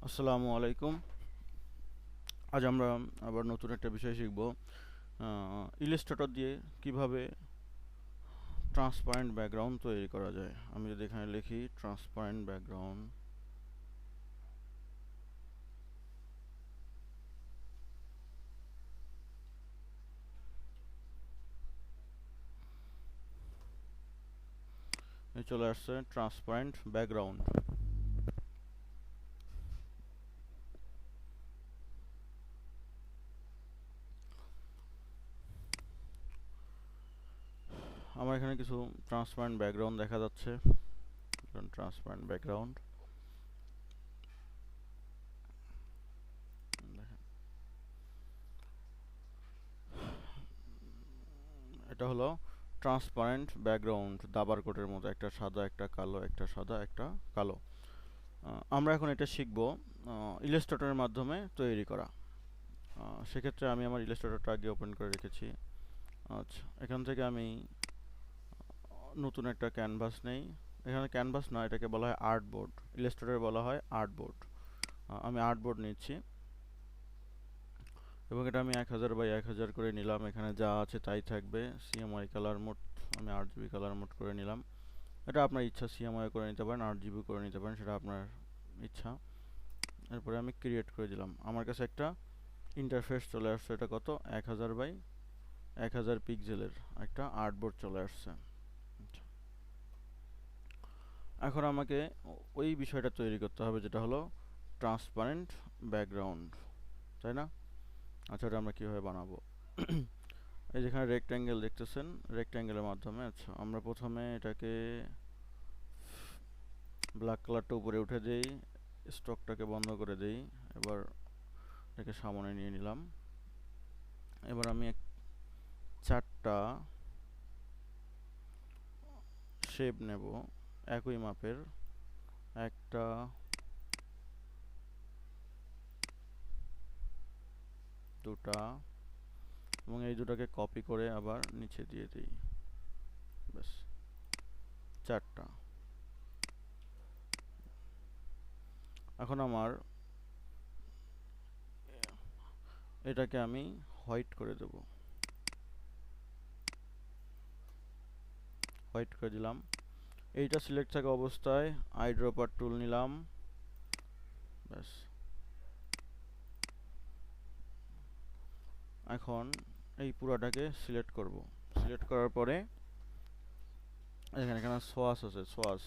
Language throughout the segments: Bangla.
আসসালামু আলাইকুম। আজ আমরা আবার নতুন একটা বিষয় শিখব। ইলাস্ট্রেটর দিয়ে কিভাবে ট্রান্সপারেন্ট ব্যাকগ্রাউন্ড তৈরি করা যায়। আমি যদি এখানে লিখি ট্রান্সপারেন্ট ব্যাকগ্রাউন্ড, চলে আসছে ট্রান্সপারেন্ট ব্যাকগ্রাউন্ড। আমার এখানে কিছু ট্রান্সপারেন্ট ব্যাকগ্রাউন্ড দেখা যাচ্ছে। ট্রান্সপারেন্ট ব্যাকগ্রাউন্ড এটা হলো ট্রান্সপারেন্ট ব্যাকগ্রাউন্ড, দাবার কোটের মতো, একটা সাদা একটা কালো, একটা সাদা একটা কালো। আমরা এখন এটা শিখব ইলাস্ট্রেটরের মাধ্যমে তৈরি করা। সেক্ষেত্রে আমি আমার ইলাস্ট্রেটরটা আগে ওপেন করে রেখেছি। আচ্ছা, এখান থেকে আমি নতুন একটা ক্যানভাস নেই। এখানে ক্যানভাস না, এটাকে বলা হয় আর্টবোর্ড। ইলাস্ট্রেটরে বলা হয় আর্টবোর্ড। আমি আর্টবোর্ড নিচ্ছি এবং এটা আমি 1000 বাই 1000 করে নিলাম। এখানে যা আছে তাই থাকবে। সিএমওয়াই কালার মোড আমি 8GB কালার মোড করে নিলাম। এটা আপনার ইচ্ছা, সিএমওয়াই করে নিতে পারেন, 8GB করে নিতে পারেন, সেটা আপনার ইচ্ছা। এরপরে আমি ক্রিয়েট করে দিলাম। আমার কাছে একটা ইন্টারফেস চলে আসছে। এটা কত? 1000 বাই 1000 পিক্সেলের একটা আর্টবোর্ড চলে আসছে। এখন আমাকে ওই বিষয়টা তৈরি করতে হবে, যেটা হলো ট্রান্সপারেন্ট ব্যাকগ্রাউন্ড, তাই না? আচ্ছা, এটা আমরা কীভাবে বানাবো? এই যেখানে রেক্ট্যাঙ্গেল দেখতেছেন, রেক্ট্যাঙ্গেলের মাধ্যমে। আচ্ছা, আমরা প্রথমে এটাকে ব্ল্যাক কালারটা উপরে উঠে দিই, স্টকটাকে বন্ধ করে দিই। এবার এটাকে সামনে নিয়ে নিলাম। এবার আমি 4টা শেপ নেব একই মাপের, একটা, দুটা, এবং এই দুটাকে কপি করে আবার নিচে দিয়ে দিই। ব্যাস, 4টা। এখন আমার এটাকে আমি হোয়াইট করে দেব। হোয়াইট করে দিলাম। এইটা সিলেক্ট থাকা অবস্থায় আইড্রপার টুল নিলাম। ব্যাস, এখন এই পুরাটাকে সিলেক্ট করব। সিলেক্ট করার পরে এখানে সোয়াস আছে, সোয়াস,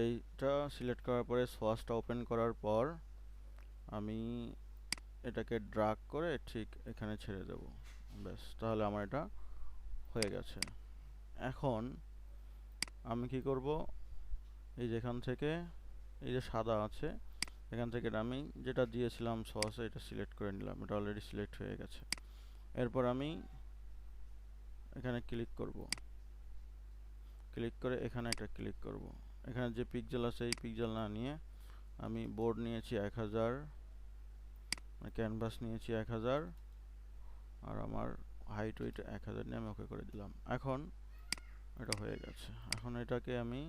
এইটা সিলেক্ট করার পরে সোয়াসটা ওপেন করার পর আমি এটাকে ড্রাগ করে ঠিক এখানে ছেড়ে দেব। ব্যাস, তাহলে আমার এটা হয়ে গেছে। এখন আমি কি করব? এই যেখান থেকে এই যে সাদা আছে, এখান থেকে আমি যেটা দিয়েছিলাম সসে, এটা সিলেক্ট করে নিলাম। এটা অলরেডি সিলেক্ট হয়ে গেছে। এরপর আমি এখানে ক্লিক করব। ক্লিক করে এখানে একটা ক্লিক করব। এখানে যে পিক্সেল আছে এই পিক্সেল না নিয়ে আমি বোর্ড নিয়েছি 1000, ক্যানভাস নিয়েছি 1000, আর আমার হাইট ওইটা 1000 নিয়ে আমি ওকে করে দিলাম। এখন এটা হয়ে গেছে। এখন এটাকে আমি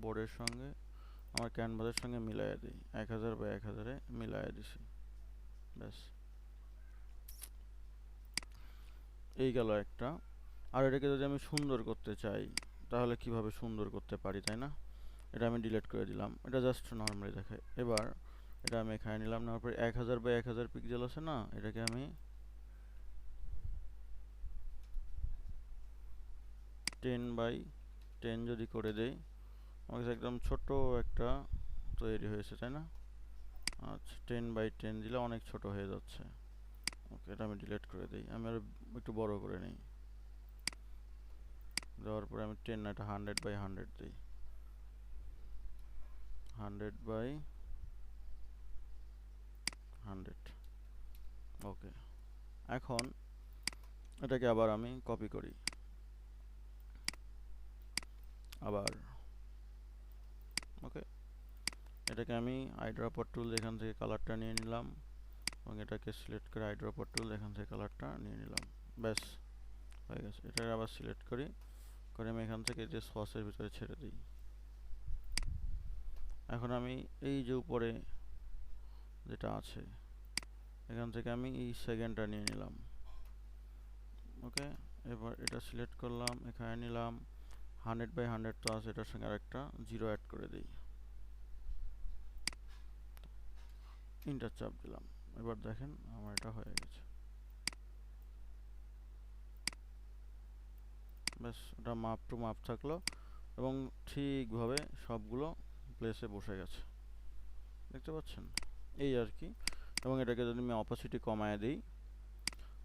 বোর্ডের সঙ্গে, আমার ক্যানভাসের সঙ্গে মিলাইয়া দিই। 1000 বাই 1000-এ মিলাইয়া দিছি। ব্যাস, এই গেল একটা। আর এটাকে যদি আমি সুন্দর করতে চাই তাহলে কিভাবে সুন্দর করতে পারি, তাই না? এটা আমি ডিলিট করে দিলাম। এটা জাস্ট নর্মালি দেখায়। এবার এটা আমি এখানে নিলাম, নেওয়ার পরে 1000 বাই 1000 পিক্সেল আছে না, এটাকে আমি 10 বাই 10 যদি করে দেই, আমার কাছে একদম ছোট একটা তৈরি হয়েছে, তাই না? আচ্ছা, 10 বাই 10 দিলে অনেক ছোট হয়ে যাচ্ছে। ওকে, এটা আমি ডিলিট করে দিই। আমি আর একটু বড় করে নিই। দেওয়ার পরে আমি 10 না, এটা 100 বাই 100 দিই। 100 বাই 100। ওকে, এখন এটাকে আবার আমি কপি করি। আবার ওকে, এটাকে আমি আইড্রপার টুল এখান থেকে কালারটা নিয়ে নিলাম এবং এটাকে সিলেক্ট করে আইড্রপার টুল এখান থেকে কালারটা নিয়ে নিলাম। ব্যাস, হয়ে গেছে। এটাকে আবার সিলেক্ট করি, করে আমি এখান থেকে যে সসের ভিতরে ছেড়ে দিই। এখন আমি এই যে উপরে যেটা আছে, এখান থেকে আমি এই সেকেন্ডটা নিয়ে নিলাম। ওকে, এবার এটা সিলেক্ট করলাম, এখানে নিলাম 100/100 তো আছে, এটার সঙ্গে আরেকটা 0 অ্যাড করে দিই, ইন্টার চাপ দিলাম। এবার দেখেন আমার এটা হয়ে গেছে। ব্যাস, এটা মাপ টু মাপ থাকলো এবং ঠিকভাবে সবগুলো প্লেসে বসে গেছে, দেখতে পাচ্ছেন, এই আর কি। এবং এটাকে যদি আমি অপাসিটি কমায় দিই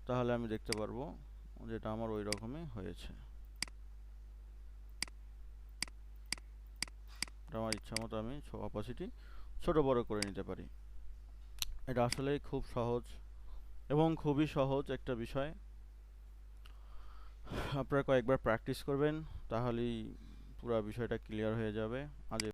তাহলে আমি দেখতে পারবো যেটা আমার ওই রকমই হয়েছে। এটা আমার ইচ্ছা মতো আমি অপাসিটি ছোট বড় করে নিতে পারি। এটা আসলেই খুব সহজ এবং খুবই সহজ একটা বিষয়। আপনারা কয়েকবার প্র্যাকটিস করবেন, তাহলেই পুরো বিষয়টা ক্লিয়ার হয়ে যাবে। আজ